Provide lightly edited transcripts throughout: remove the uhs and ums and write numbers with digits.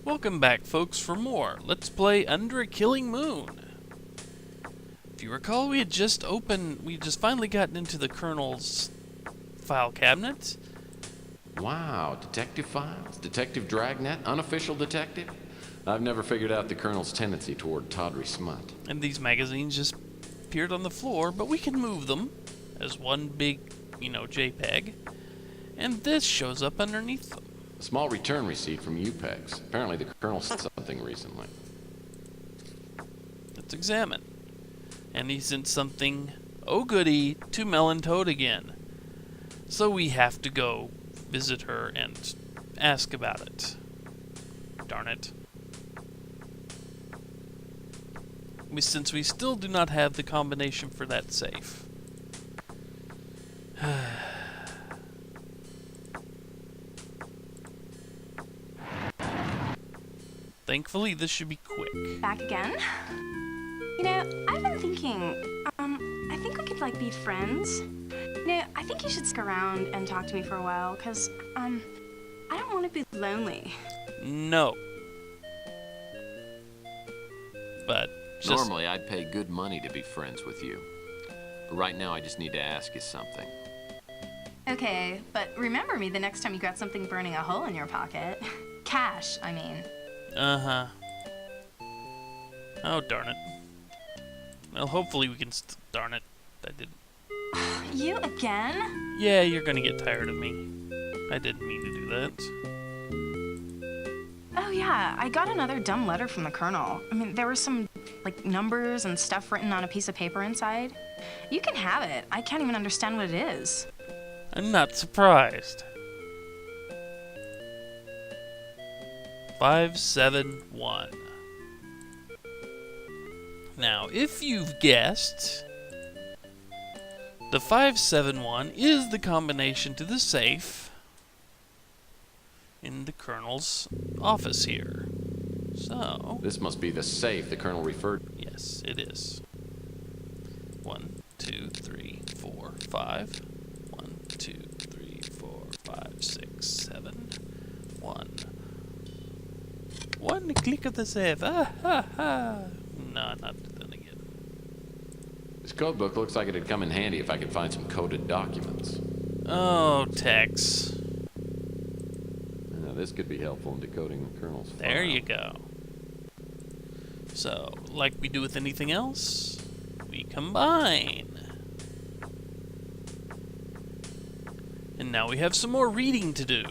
Welcome back, folks, for more Let's Play Under a Killing Moon. If you recall, we just finally gotten into the Colonel's file cabinet. Wow, detective files, detective dragnet, unofficial detective? I've never figured out the Colonel's tendency toward tawdry smut. And these magazines just appeared on the floor, but we can move them as one big, JPEG. And this shows up underneath them. A small return receipt from UPEX. Apparently the Colonel sent something recently. Let's examine. And he sent something, oh goody, to Melahn Tode again. So we have to go visit her and ask about it. Darn it. Since we still do not have the combination for that safe. Thankfully, this should be quick. Back again? I've been thinking, I think we could, be friends. I think you should stick around and talk to me for a while, because, I don't want to be lonely. No. But normally, I'd pay good money to be friends with you. But right now, I just need to ask you something. Okay, but remember me the next time you got something burning a hole in your pocket. Cash, I mean. Uh-huh. Oh, darn it. Well, hopefully we can darn it. I didn't. You again? Yeah, you're gonna get tired of me. I didn't mean to do that. Oh yeah, I got another dumb letter from the Colonel. There were some, numbers and stuff written on a piece of paper inside. You can have it. I can't even understand what it is. I'm not surprised. 571. Now, if you've guessed, the 571 is the combination to the safe in the Colonel's office here. So, this must be the safe the Colonel referred to. Yes, it is. 1, 2, 3, 4, 5. 1, 2, 3, 4, 5, 6, 7. 1. One click of the safe. Ah, ha, ha. No, not then again. This code book looks like it'd come in handy if I could find some coded documents. Oh, Tex. Now, this could be helpful in decoding the Colonel's file. There you go. So, like we do with anything else, we combine. And now we have some more reading to do.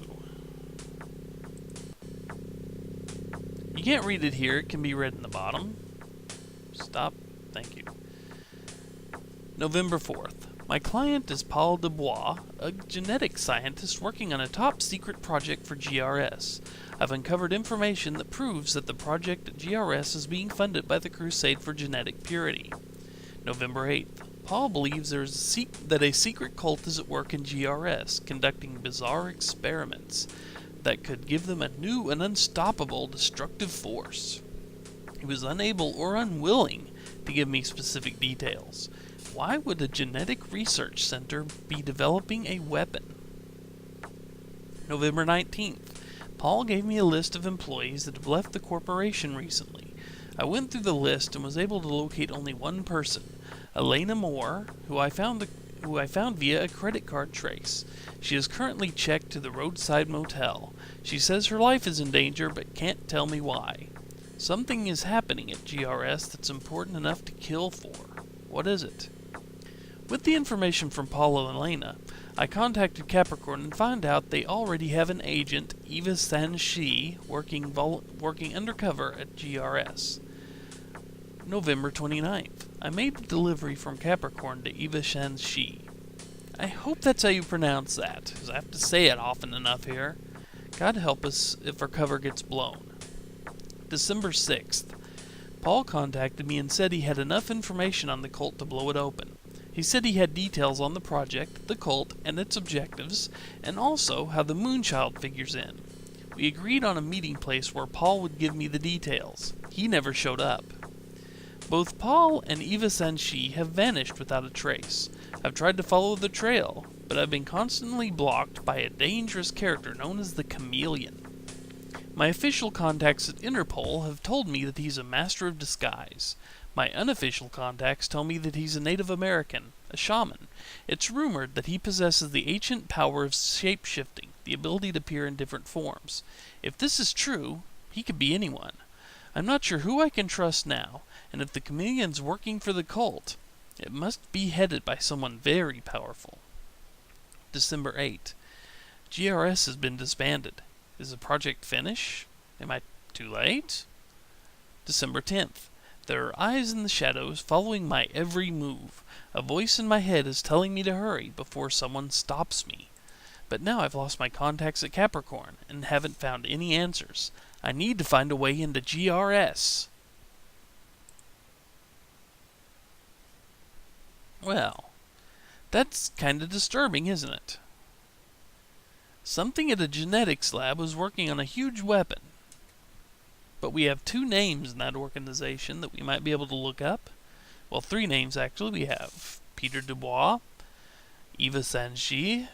You can't read it here, it can be read in the bottom. Stop. Thank you. November 4th. My client is Paul Dubois, a genetic scientist working on a top-secret project for G.R.S. I've uncovered information that proves that the project at G.R.S. is being funded by the Crusade for Genetic Purity. November 8th. Paul believes that a secret cult is at work in G.R.S., conducting bizarre experiments that could give them a new and unstoppable destructive force. He was unable or unwilling to give me specific details. Why would a genetic research center be developing a weapon? November 19th. Paul gave me a list of employees that have left the corporation recently. I went through the list and was able to locate only one person, Elena Moore, who I found via a credit card trace. She is currently checked to the roadside motel. She says her life is in danger but can't tell me why. Something is happening at G.R.S. that's important enough to kill for. What is it? With the information from Paul and Elena, I contacted Capricorn and found out they already have an agent, Eva Sanshi, working undercover at G.R.S. November 29th. I made the delivery from Capricorn to Eva Sanshi. I hope that's how you pronounce that, because I have to say it often enough here. God help us if our cover gets blown. December 6th. Paul contacted me and said he had enough information on the cult to blow it open. He said he had details on the project, the cult, and its objectives, and also how the Moonchild figures in. We agreed on a meeting place where Paul would give me the details. He never showed up. Both Paul and Eva Sanshi have vanished without a trace. I've tried to follow the trail, but I've been constantly blocked by a dangerous character known as the Chameleon. My official contacts at Interpol have told me that he's a master of disguise. My unofficial contacts tell me that he's a Native American, a shaman. It's rumored that he possesses the ancient power of shape-shifting, the ability to appear in different forms. If this is true, he could be anyone. I'm not sure who I can trust now, and if the chameleon's working for the cult, it must be headed by someone very powerful. December 8. G.R.S. has been disbanded. Is the project finished? Am I too late? December 10th. There are eyes in the shadows following my every move. A voice in my head is telling me to hurry before someone stops me. But now I've lost my contacts at Capricorn and haven't found any answers. I need to find a way into G.R.S. Well, that's kind of disturbing, isn't it? Something at a genetics lab was working on a huge weapon. But we have 2 names in that organization that we might be able to look up. Well, 3 names actually. We have Peter Dubois, Eva Sanji,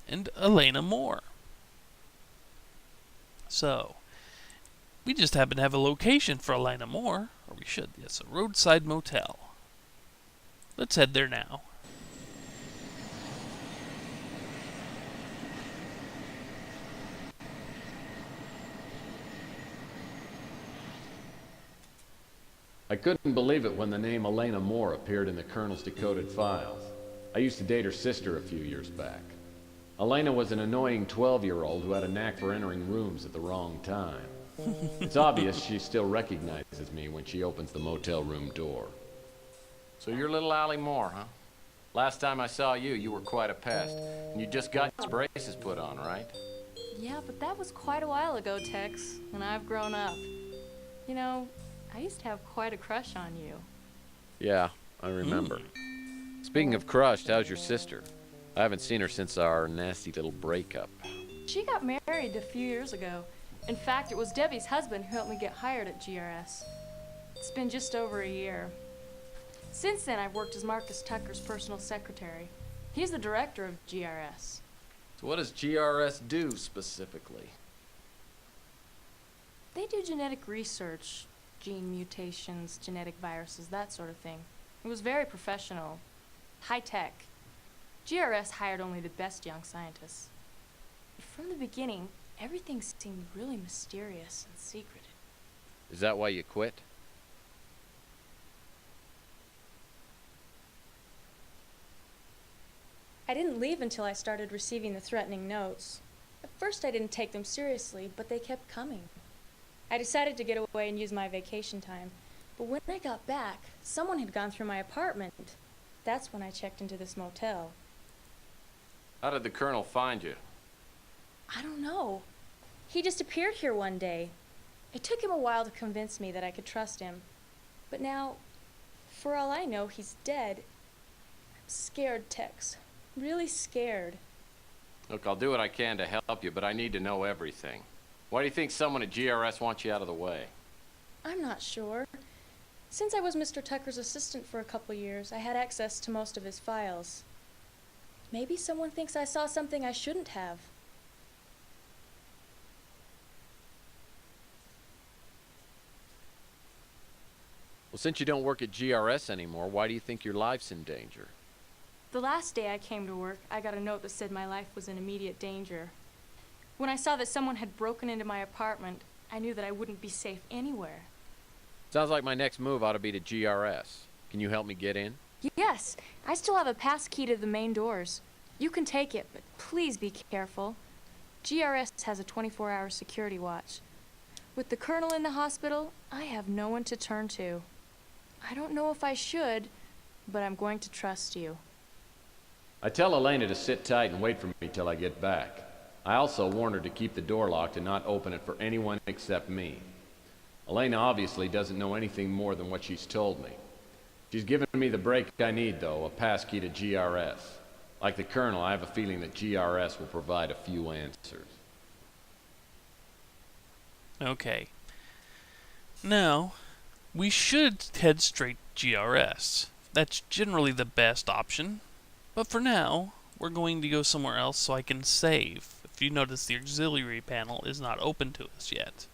and Elena Moore. So, we just happen to have a location for Elena Moore, or we should. Yes, a roadside motel. Let's head there now. I couldn't believe it when the name Elena Moore appeared in the Colonel's decoded files. I used to date her sister a few years back. Elena was an annoying 12-year-old who had a knack for entering rooms at the wrong time. It's obvious she still recognizes me when she opens the motel room door. So you're little Allie Moore, huh? Last time I saw you, you were quite a pest. And you just got your braces put on, right? Yeah, but that was quite a while ago, Tex, and I've grown up. You know, I used to have quite a crush on you. Yeah, I remember. Speaking of crushed, how's your sister? I haven't seen her since our nasty little breakup. She got married a few years ago. In fact, it was Debbie's husband who helped me get hired at G.R.S. It's been just over a year. Since then, I've worked as Marcus Tucker's personal secretary. He's the director of G.R.S. So what does G.R.S. do specifically? They do genetic research, gene mutations, genetic viruses, that sort of thing. It was very professional, high-tech. G.R.S. hired only the best young scientists. From the beginning, everything seemed really mysterious and secretive. Is that why you quit? I didn't leave until I started receiving the threatening notes. At first I didn't take them seriously, but they kept coming. I decided to get away and use my vacation time. But when I got back, someone had gone through my apartment. That's when I checked into this motel. How did the Colonel find you? I don't know. He just appeared here one day. It took him a while to convince me that I could trust him. But now, for all I know, he's dead. I'm scared, Tex. Really scared. Look, I'll do what I can to help you, but I need to know everything. Why do you think someone at G.R.S. wants you out of the way? I'm not sure. Since I was Mr. Tucker's assistant for a couple years, I had access to most of his files. Maybe someone thinks I saw something I shouldn't have. Well, since you don't work at G.R.S. anymore, why do you think your life's in danger? The last day I came to work, I got a note that said my life was in immediate danger. When I saw that someone had broken into my apartment, I knew that I wouldn't be safe anywhere. Sounds like my next move ought to be to G.R.S. Can you help me get in? Yes, I still have a pass key to the main doors. You can take it, but please be careful. G.R.S. has a 24-hour security watch. With the Colonel in the hospital, I have no one to turn to. I don't know if I should, but I'm going to trust you. I tell Elena to sit tight and wait for me till I get back. I also warn her to keep the door locked and not open it for anyone except me. Elena obviously doesn't know anything more than what she's told me. She's given me the break I need, though, a pass key to G.R.S. Like the Colonel, I have a feeling that G.R.S. will provide a few answers. Okay. Now, we should head straight to G.R.S. That's generally the best option. But for now, we're going to go somewhere else so I can save. If If you notice, the auxiliary panel is not open to us yet.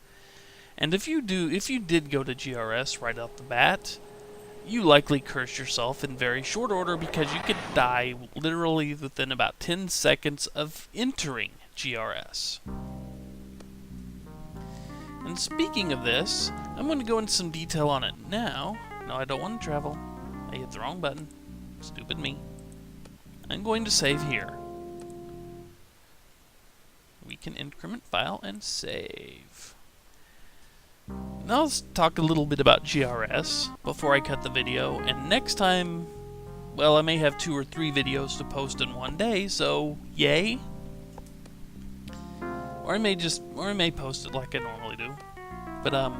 And if you did go to G.R.S. right off the bat, you likely curse yourself in very short order because you could die literally within about 10 seconds of entering G.R.S. And speaking of this, I'm going to go into some detail on it now. No, I don't want to travel. I hit the wrong button. Stupid me. I'm going to save here. We can increment file and save. Now let's talk a little bit about G.R.S. before I cut the video, and next time, well, I may have 2 or 3 videos to post in one day, so yay. Or I may post it like I normally do. But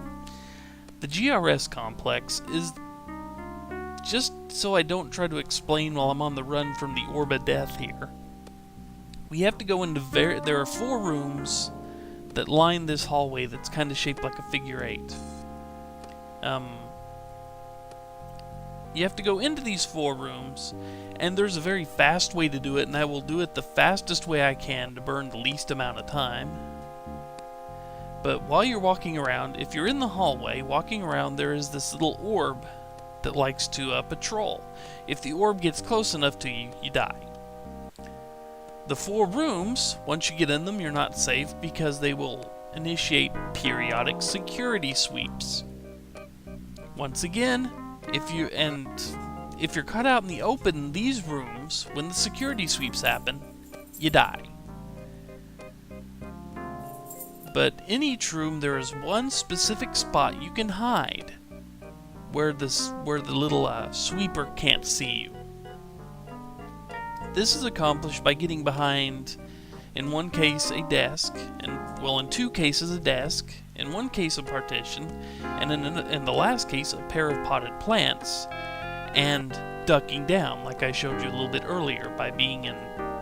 the G.R.S. complex is, just so I don't try to explain while I'm on the run from the orb of death here, we have to go into there are 4 rooms that line this hallway that's kind of shaped like a figure 8. You have to go into these 4 rooms, and there's a very fast way to do it, and I will do it the fastest way I can to burn the least amount of time. But while you're walking around, if you're in the hallway walking around, there is this little orb that likes to patrol. If the orb gets close enough to you, you die. The 4 rooms, once you get in them, you're not safe because they will initiate periodic security sweeps. Once again, if you're caught out in the open in these rooms, when the security sweeps happen, you die. But in each room there is one specific spot you can hide, where the little sweeper can't see you. This is accomplished by getting behind, in one case, a desk, in 2 cases a desk, in one case a partition, and in the last case a pair of potted plants, and ducking down, like I showed you a little bit earlier, by being in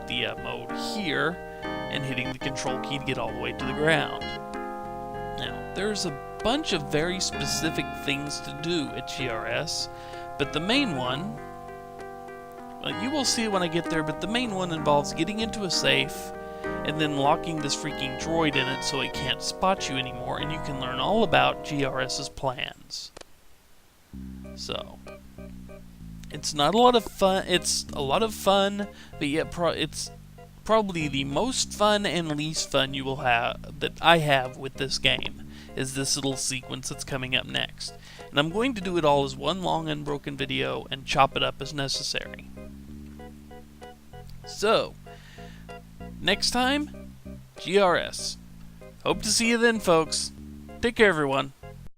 the mode here, and hitting the control key to get all the way to the ground. Now, there's a bunch of very specific things to do at G.R.S., but the main one, well, you will see when I get there, but the main one involves getting into a safe and then locking this freaking droid in it so it can't spot you anymore, and you can learn all about G.R.S.'s plans. So, it's not a lot of fun. It's a lot of fun, but yet it's probably the most fun and least fun you will have that I have with this game is this little sequence that's coming up next. And I'm going to do it all as one long unbroken video and chop it up as necessary. So, next time, G.R.S. Hope to see you then, folks. Take care, everyone.